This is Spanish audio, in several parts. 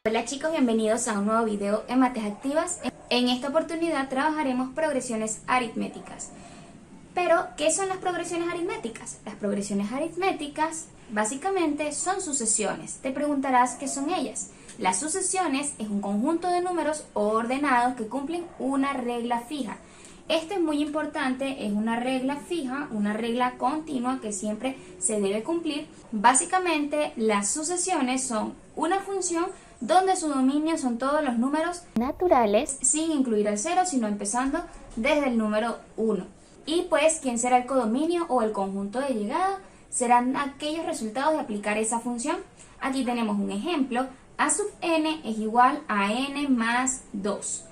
Hola chicos, bienvenidos a un nuevo video en Mates Activas. En esta oportunidad trabajaremos progresiones aritméticas. Pero, ¿qué son las progresiones aritméticas? Las progresiones aritméticas básicamente son sucesiones. Te preguntarás qué son ellas. Las sucesiones es un conjunto de números ordenados que cumplen una regla fija. Esto es muy importante, es una regla fija, una regla continua que siempre se debe cumplir. Básicamente, las sucesiones son una función donde su dominio son todos los números naturales sin incluir el 0, sino empezando desde el número 1. Y pues, ¿quién será el codominio o el conjunto de llegada? Serán aquellos resultados de aplicar esa función. Aquí tenemos un ejemplo. A sub n es igual a n más 2.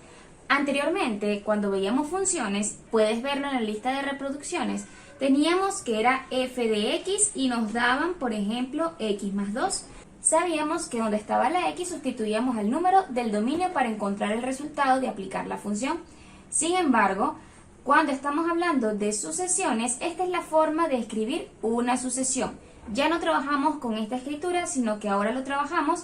Anteriormente, cuando veíamos funciones, puedes verlo en la lista de reproducciones, teníamos que era f de x y nos daban, por ejemplo, x más 2. Sabíamos que donde estaba la x sustituíamos el número del dominio para encontrar el resultado de aplicar la función. Sin embargo, cuando estamos hablando de sucesiones, esta es la forma de escribir una sucesión. Ya no trabajamos con esta escritura, sino que ahora lo trabajamos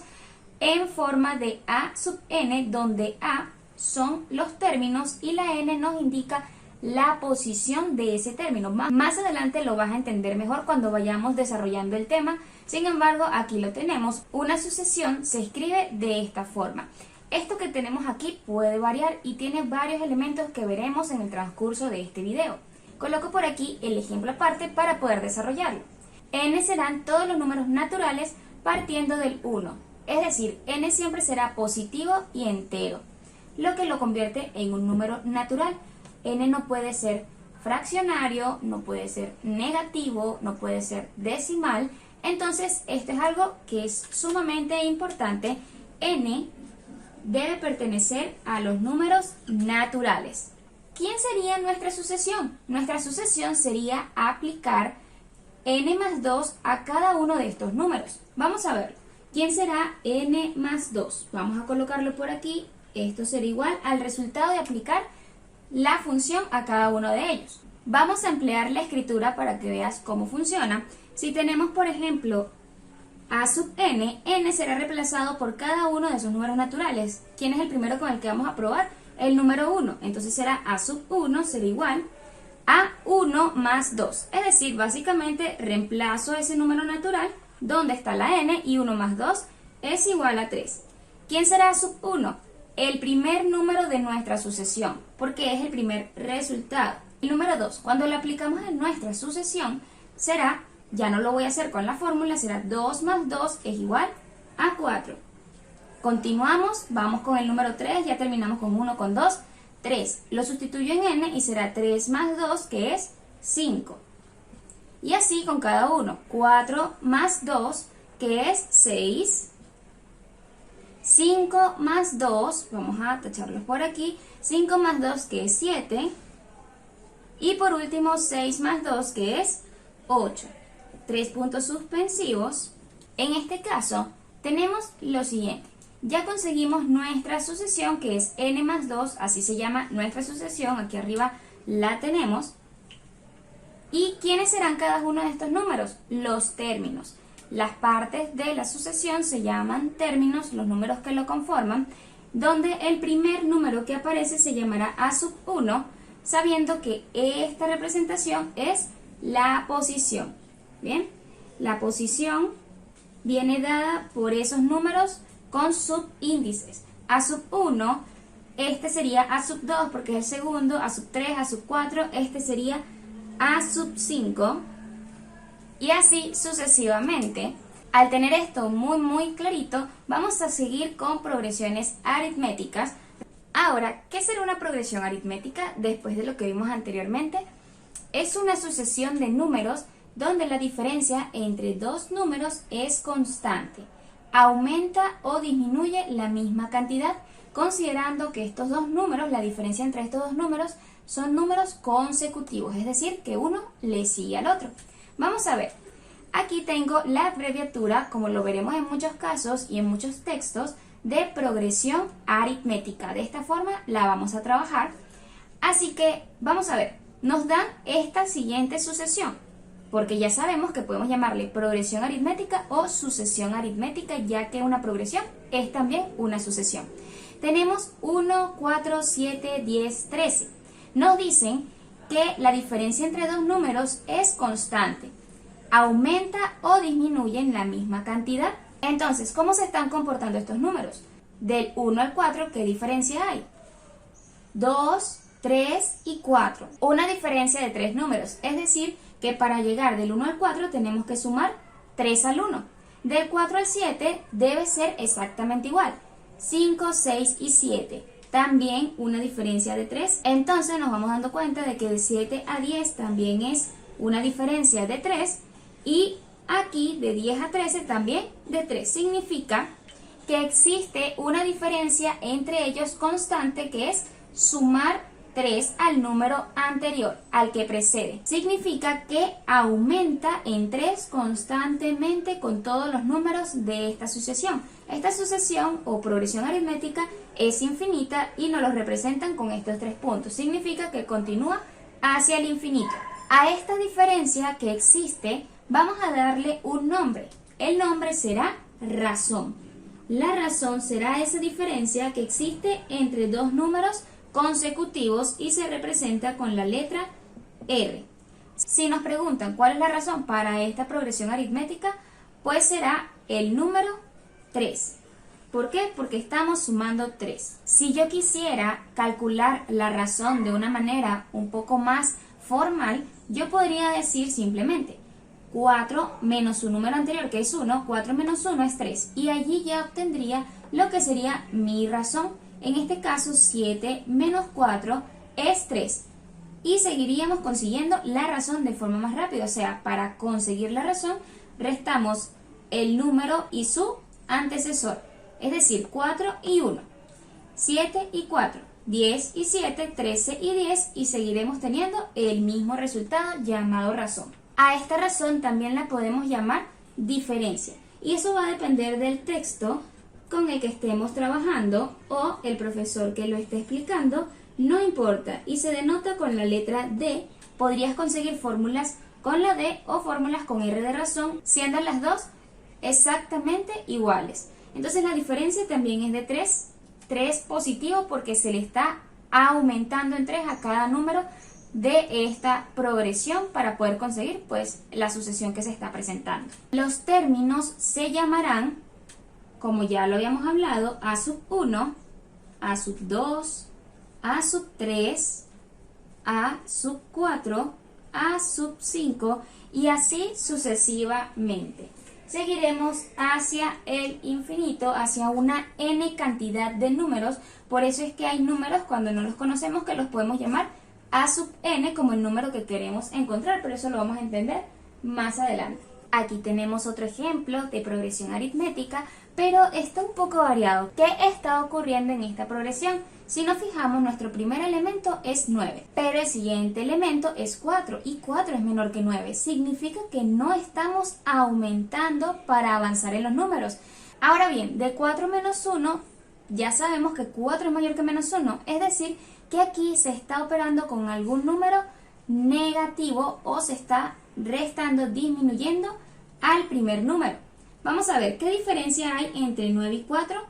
en forma de a sub n, donde a son los términos y la n nos indica la posición de ese término. Más adelante lo vas a entender mejor cuando vayamos desarrollando el tema. Sin embargo, aquí lo tenemos. Una sucesión se escribe de esta forma. Esto que tenemos aquí puede variar y tiene varios elementos que veremos en el transcurso de este video. Coloco por aquí el ejemplo aparte para poder desarrollarlo. N serán todos los números naturales partiendo del 1. Es decir, n siempre será positivo y entero, lo que lo convierte en un número natural. N no puede ser fraccionario, no puede ser negativo, no puede ser decimal. Entonces, esto es algo que es sumamente importante. N debe pertenecer a los números naturales. ¿Quién sería nuestra sucesión? Nuestra sucesión sería aplicar n más 2 a cada uno de estos números. Vamos a verlo. ¿Quién será n más 2? Vamos a colocarlo por aquí. Esto será igual al resultado de aplicar la función a cada uno de ellos. Vamos a emplear la escritura para que veas cómo funciona. Si tenemos, por ejemplo, a sub n, n será reemplazado por cada uno de sus números naturales. ¿Quién es el primero con el que vamos a probar? El número 1. Entonces será a sub 1 será igual a 1 más 2. Es decir, básicamente reemplazo ese número natural donde está la n y 1 más 2 es igual a 3. ¿Quién será a sub 1? El primer número de nuestra sucesión, porque es el primer resultado. El número 2, cuando lo aplicamos en nuestra sucesión, será, ya no lo voy a hacer con la fórmula, será 2 más 2 es igual a 4. Continuamos, vamos con el número 3, ya terminamos con 1, con 2, 3. Lo sustituyo en n y será 3 más 2, que es 5. Y así con cada uno, 4 más 2, que es 6. 5 más 2, vamos a tacharlos por aquí, 5 más 2 que es 7, y por último 6 más 2 que es 8. 3 puntos suspensivos. En este caso tenemos lo siguiente, ya conseguimos nuestra sucesión que es n más 2, así se llama nuestra sucesión, aquí arriba la tenemos. ¿Y quiénes serán cada uno de estos números? Los términos. Las partes de la sucesión se llaman términos, los números que lo conforman, donde el primer número que aparece se llamará a sub 1, sabiendo que esta representación es la posición. Bien, la posición viene dada por esos números con subíndices. A sub 1, este sería a sub 2 porque es el segundo, a sub 3, a sub 4, este sería a sub 5. Y así sucesivamente. Al tener esto muy clarito, vamos a seguir con progresiones aritméticas. Ahora, ¿qué será una progresión aritmética después de lo que vimos anteriormente? Es una sucesión de números donde la diferencia entre dos números es constante. Aumenta o disminuye la misma cantidad, considerando que estos dos números, la diferencia entre estos dos números, son números consecutivos, es decir, que uno le sigue al otro. Vamos a ver, aquí tengo la abreviatura, como lo veremos en muchos casos y en muchos textos, de progresión aritmética. De esta forma la vamos a trabajar. Así que vamos a ver, nos dan esta siguiente sucesión. porque ya sabemos que podemos llamarle progresión aritmética o sucesión aritmética, ya que una progresión es también una sucesión. Tenemos 1, 4, 7, 10, 13. Nos dicen que la diferencia entre dos números es constante, aumenta o disminuye en la misma cantidad. Entonces, ¿cómo se están comportando estos números? Del 1 al 4, ¿qué diferencia hay? 2, 3 y 4. Una diferencia de 3 números, es decir, que para llegar del 1 al 4 tenemos que sumar 3 al 1. Del 4 al 7 debe ser exactamente igual. 5, 6 y 7. También una diferencia de 3. Entonces nos vamos dando cuenta de que de 7 a 10 también es una diferencia de 3. Y aquí de 10 a 13 también de 3. Significa que existe una diferencia entre ellos constante, que es sumar 3 al número anterior, al que precede. Significa que aumenta en 3 constantemente con todos los números de esta sucesión. Esta sucesión o progresión aritmética es infinita y nos lo representan con estos 3 puntos. Significa que continúa hacia el infinito. A esta diferencia que existe, vamos a darle un nombre. El nombre será razón. La razón será esa diferencia que existe entre dos números consecutivos y se representa con la letra R. Si nos preguntan cuál es la razón para esta progresión aritmética, pues será el número 3. ¿Por qué? Porque estamos sumando 3. Si yo quisiera calcular la razón de una manera un poco más formal, yo podría decir simplemente 4 menos su número anterior, que es 1, 4 menos 1 es 3. Y allí ya obtendría lo que sería mi razón. En este caso, 7 menos 4 es 3. Y seguiríamos consiguiendo la razón de forma más rápida. O sea, para conseguir la razón, restamos el número y su antecesor. Es decir, 4 y 1. 7 y 4. 10 y 7, 13 y 10. Y seguiremos teniendo el mismo resultado llamado razón. A esta razón también la podemos llamar diferencia. Y eso va a depender del texto con el que estemos trabajando o el profesor que lo esté explicando, no importa, y se denota con la letra D. Podrías conseguir fórmulas con la D o fórmulas con R de razón, siendo las dos exactamente iguales. Entonces la diferencia también es de 3, 3 positivo porque se le está aumentando en 3 a cada número de esta progresión para poder conseguir pues la sucesión que se está presentando. Los términos se llamarán, como ya lo habíamos hablado, A sub 1, A sub 2, A sub 3, A sub 4, A sub 5 y así sucesivamente. Seguiremos hacia el infinito, hacia una n cantidad de números. Por eso es que hay números cuando no los conocemos que los podemos llamar A sub n como el número que queremos encontrar, pero eso lo vamos a entender más adelante. Aquí tenemos otro ejemplo de progresión aritmética, pero está un poco variado. ¿Qué está ocurriendo en esta progresión? Si nos fijamos, nuestro primer elemento es 9, pero el siguiente elemento es 4 y 4 es menor que 9. Significa que no estamos aumentando para avanzar en los números. Ahora bien, de 4 menos 1, ya sabemos que 4 es mayor que menos 1, es decir, que aquí se está operando con algún número negativo o se está restando, disminuyendo al primer número. Vamos a ver qué diferencia hay entre 9 y 4.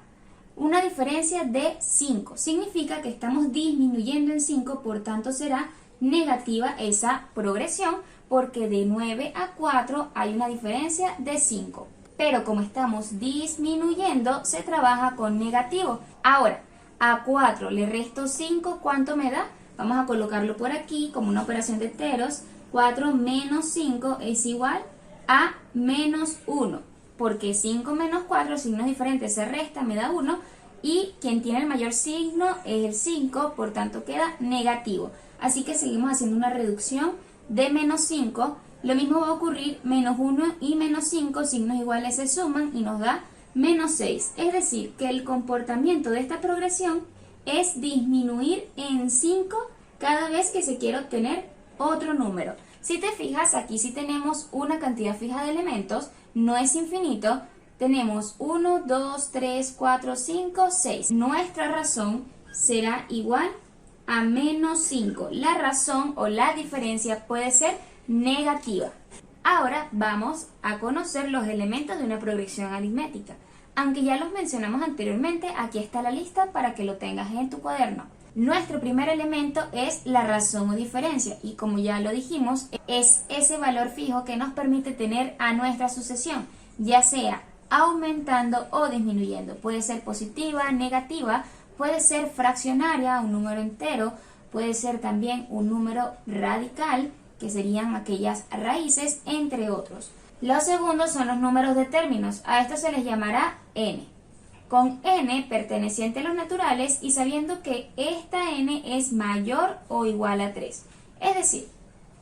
Una diferencia de 5. Significa que estamos disminuyendo en 5, por tanto será negativa esa progresión, porque de 9 a 4 hay una diferencia de 5. Pero como estamos disminuyendo, se trabaja con negativo. Ahora, a 4 le resto 5, ¿cuánto me da? Vamos a colocarlo por aquí como una operación de enteros. 4 menos 5 es igual a menos 1. Porque 5 menos 4, signos diferentes, se resta, me da 1. Y quien tiene el mayor signo es el 5, por tanto queda negativo. Así que seguimos haciendo una reducción de menos 5. Lo mismo va a ocurrir, menos 1 y menos 5, signos iguales se suman y nos da menos 6. Es decir, que el comportamiento de esta progresión es disminuir en 5 cada vez que se quiere obtener otro número. Si te fijas, aquí sí tenemos una cantidad fija de elementos, no es infinito, tenemos 1, 2, 3, 4, 5, 6. Nuestra razón será igual a menos 5. La razón o la diferencia puede ser negativa. Ahora vamos a conocer los elementos de una progresión aritmética. Aunque ya los mencionamos anteriormente, aquí está la lista para que lo tengas en tu cuaderno. Nuestro primer elemento es la razón o diferencia y como ya lo dijimos, es ese valor fijo que nos permite tener a nuestra sucesión, ya sea aumentando o disminuyendo. Puede ser positiva, negativa, puede ser fraccionaria, un número entero, puede ser también un número radical, que serían aquellas raíces, entre otros. Los segundos son los números de términos, a esto se les llamará n. Con n perteneciente a los naturales y sabiendo que esta n es mayor o igual a 3. Es decir,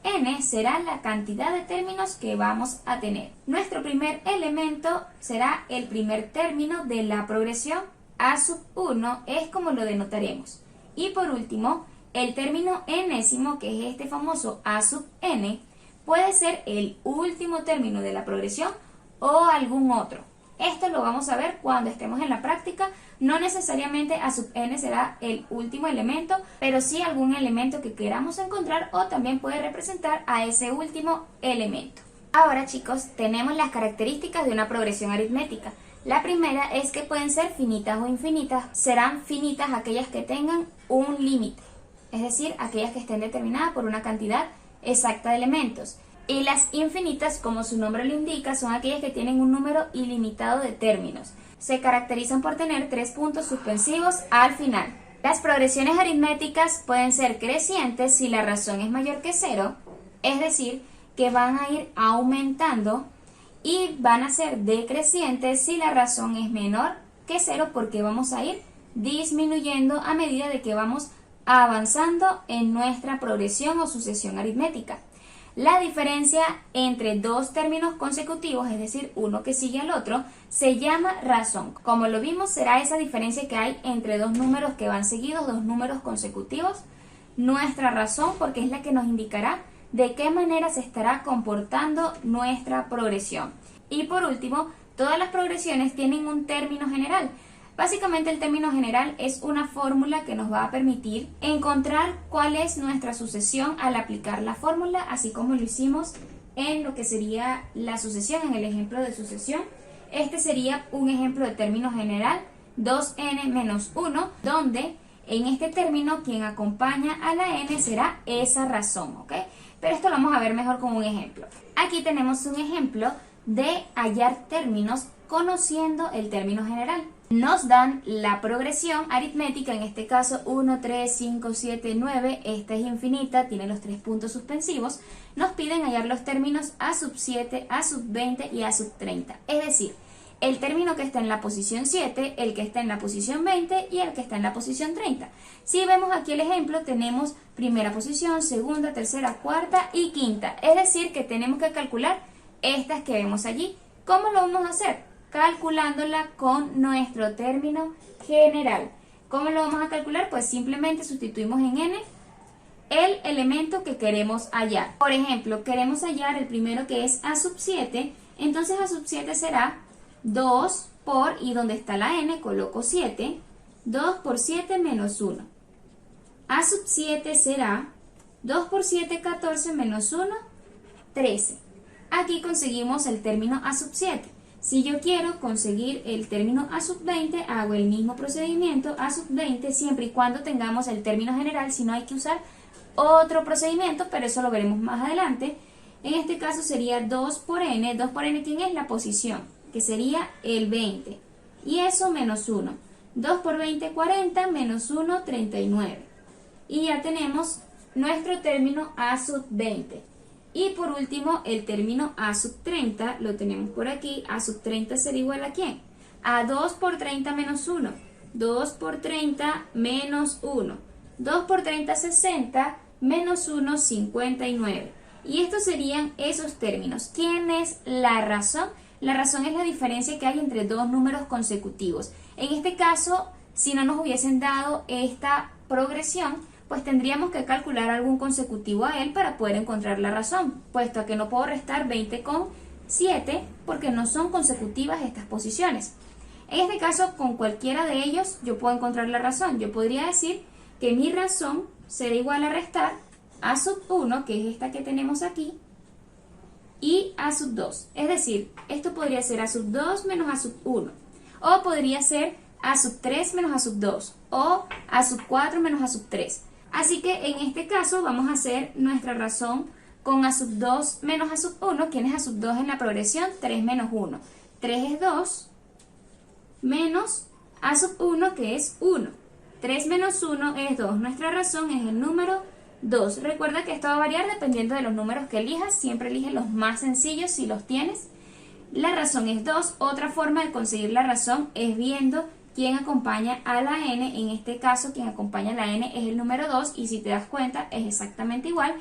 n será la cantidad de términos que vamos a tener. Nuestro primer elemento será el primer término de la progresión. A sub 1 es como lo denotaremos. Y por último, el término enésimo, que es este famoso a sub n, puede ser el último término de la progresión o algún otro. Esto lo vamos a ver cuando estemos en la práctica. No necesariamente a sub n será el último elemento, pero sí algún elemento que queramos encontrar o también puede representar a ese último elemento. Ahora, chicos, tenemos las características de una progresión aritmética. La primera es que pueden ser finitas o infinitas. Serán finitas aquellas que tengan un límite, es decir, aquellas que estén determinadas por una cantidad exacta de elementos. Y las infinitas, como su nombre lo indica, son aquellas que tienen un número ilimitado de términos. Se caracterizan por tener 3 puntos suspensivos al final. Las progresiones aritméticas pueden ser crecientes si la razón es mayor que 0, es decir, que van a ir aumentando, y van a ser decrecientes si la razón es menor que 0, porque vamos a ir disminuyendo a medida de que vamos avanzando en nuestra progresión o sucesión aritmética. La diferencia entre dos términos consecutivos, es decir, uno que sigue al otro, se llama razón. Como lo vimos, será esa diferencia que hay entre dos números que van seguidos, dos números consecutivos. Nuestra razón, porque es la que nos indicará de qué manera se estará comportando nuestra progresión. Y por último, todas las progresiones tienen un término general. Básicamente el término general es una fórmula que nos va a permitir encontrar cuál es nuestra sucesión al aplicar la fórmula, así como lo hicimos en lo que sería la sucesión, en el ejemplo de sucesión. Este sería un ejemplo de término general, 2n menos 1, donde en este término quien acompaña a la n será esa razón, ¿ok? Pero esto lo vamos a ver mejor con un ejemplo. Aquí tenemos un ejemplo de hallar términos conociendo el término general. Nos dan la progresión aritmética, en este caso 1, 3, 5, 7, 9, esta es infinita, tiene los 3 puntos suspensivos. Nos piden hallar los términos a sub 7, a sub 20 y a sub 30, es decir, el término que está en la posición 7, el que está en la posición 20 y el que está en la posición 30. Si vemos aquí el ejemplo, tenemos primera posición, segunda, tercera, cuarta y quinta, es decir, que tenemos que calcular estas que vemos allí. ¿Cómo lo vamos a hacer? Calculándola con nuestro término general. ¿Cómo lo vamos a calcular? Pues simplemente sustituimos en n el elemento que queremos hallar. Por ejemplo, queremos hallar el primero, que es a sub 7, entonces a sub 7 será 2 por, y donde está la n coloco 7, 2 por 7 menos 1. A sub 7 será 2 por 7, 14 menos 1, 13. Aquí conseguimos el término a sub 7. Si yo quiero conseguir el término a sub 20, hago el mismo procedimiento a sub 20, siempre y cuando tengamos el término general. Si no, hay que usar otro procedimiento, pero eso lo veremos más adelante. En este caso sería 2 por n. 2 por n, ¿quién es? La posición, que sería el 20. Y eso menos 1. 2 por 20, 40, menos 1, 39. Y ya tenemos nuestro término a sub 20. Y por último, el término a sub 30 lo tenemos por aquí. A sub 30 será igual a ¿quién? A 2 por 30 menos 1. 2 por 30 menos 1. 2 por 30, 60, menos 1, 59. Y estos serían esos términos. ¿Quién es la razón? La razón es la diferencia que hay entre dos números consecutivos. En este caso, si no nos hubiesen dado esta progresión, pues tendríamos que calcular algún consecutivo a él para poder encontrar la razón, puesto a que no puedo restar 20 con 7 porque no son consecutivas estas posiciones. En este caso, con cualquiera de ellos yo puedo encontrar la razón. Yo podría decir que mi razón será igual a restar a sub 1, que es esta que tenemos aquí, y a sub 2. Es decir, esto podría ser a sub 2 menos a sub 1. O podría ser a sub 3 menos a sub 2. O a sub 4 menos a sub 3. Así que en este caso vamos a hacer nuestra razón con a sub 2 menos a sub 1. ¿Quién es a sub 2 en la progresión? 3 menos 1. 3 es 2 menos a sub 1 que es 1. 3 menos 1 es 2. Nuestra razón es el número 2. Recuerda que esto va a variar dependiendo de los números que elijas. Siempre elige los más sencillos si los tienes. La razón es 2. Otra forma de conseguir la razón es viendo quién acompaña a la n. En este caso, quien acompaña a la n es el número 2 y si te das cuenta es exactamente igual.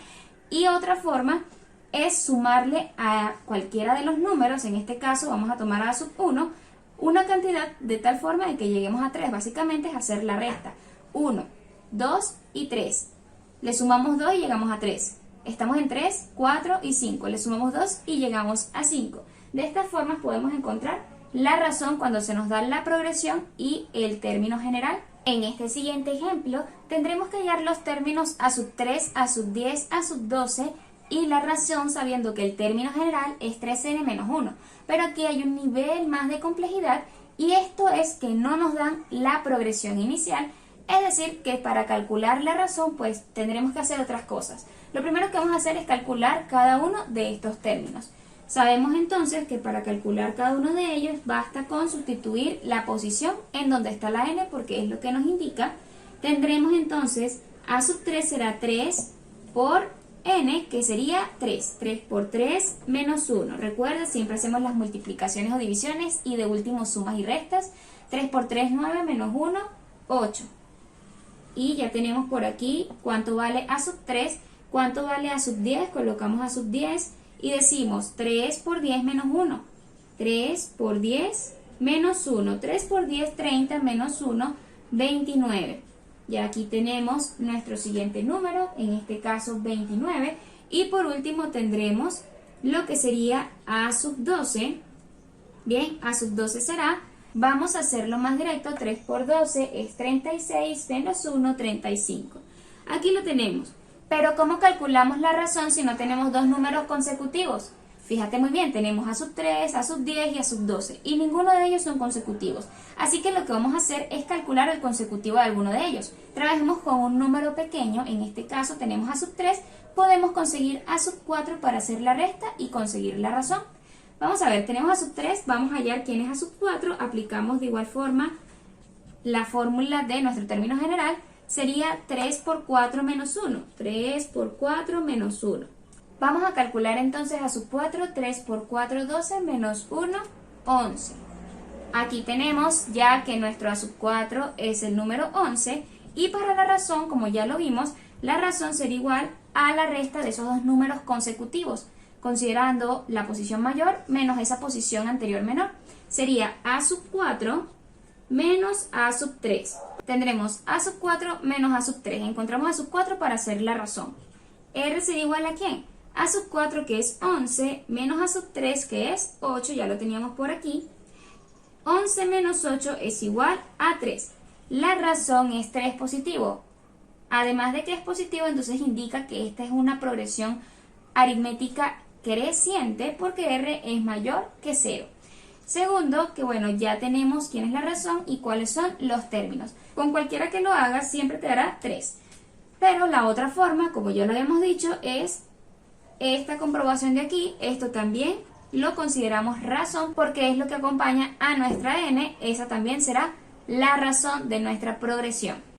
Y otra forma es sumarle a cualquiera de los números. En este caso vamos a tomar a sub 1 una cantidad de tal forma de que lleguemos a 3. Básicamente es hacer la resta. 1, 2 y 3. Le sumamos 2 y llegamos a 3. Estamos en 3, 4 y 5. Le sumamos 2 y llegamos a 5. De esta forma podemos encontrar la razón cuando se nos da la progresión y el término general. En este siguiente ejemplo tendremos que hallar los términos a sub 3, a sub 10, a sub 12 y la razón sabiendo que el término general es 3n menos 1. Pero aquí hay un nivel más de complejidad y esto es que no nos dan la progresión inicial. Es decir, que para calcular la razón, pues tendremos que hacer otras cosas. Lo primero que vamos a hacer es calcular cada uno de estos términos. Sabemos entonces que para calcular cada uno de ellos basta con sustituir la posición en donde está la n porque es lo que nos indica. Tendremos entonces a sub 3 será 3 por n, que sería 3. 3 por 3 menos 1. Recuerda, siempre hacemos las multiplicaciones o divisiones y de último sumas y restas. 3 por 3, 9 menos 1, 8. Y ya tenemos por aquí cuánto vale a sub 3, cuánto vale a sub 10, colocamos a sub 10 y decimos 3 por 10 menos 1, 3 por 10 menos 1, 3 por 10, 30 menos 1, 29. Y aquí tenemos nuestro siguiente número, en este caso 29. Y por último tendremos lo que sería a sub 12. Bien, a sub 12 será, vamos a hacerlo más directo, 3 por 12 es 36 menos 1, 35. Aquí lo tenemos. Pero ¿cómo calculamos la razón si no tenemos dos números consecutivos? Fíjate muy bien, tenemos a sub 3, a sub 10 y a sub 12 y ninguno de ellos son consecutivos. Así que lo que vamos a hacer es calcular el consecutivo de alguno de ellos. Trabajemos con un número pequeño, en este caso tenemos a sub 3, podemos conseguir a sub 4 para hacer la resta y conseguir la razón. Vamos a ver, tenemos a sub 3, vamos a hallar quién es a sub 4, aplicamos de igual forma la fórmula de nuestro término general, sería 3 por 4 menos 1, 3 por 4 menos 1. Vamos a calcular entonces a sub 4, 3 por 4, 12 menos 1, 11. Aquí tenemos ya que nuestro a sub 4 es el número 11 y para la razón, como ya lo vimos, la razón será igual a la resta de esos dos números consecutivos, considerando la posición mayor menos esa posición anterior menor. Sería a sub 4 menos a sub 3. Tendremos a sub 4 menos a sub 3. Encontramos a sub 4 para hacer la razón. R será igual a ¿quién? A sub 4 que es 11 menos a sub 3 que es 8, ya lo teníamos por aquí. 11 menos 8 es igual a 3. La razón es 3 positivo. Además de que es positivo, entonces indica que esta es una progresión aritmética creciente porque R es mayor que 0. Segundo, que bueno, ya tenemos quién es la razón y cuáles son los términos. Con cualquiera que lo haga siempre te dará 3. Pero la otra forma, como ya lo habíamos dicho, es esta comprobación de aquí. Esto también lo consideramos razón porque es lo que acompaña a nuestra n. Esa también será la razón de nuestra progresión.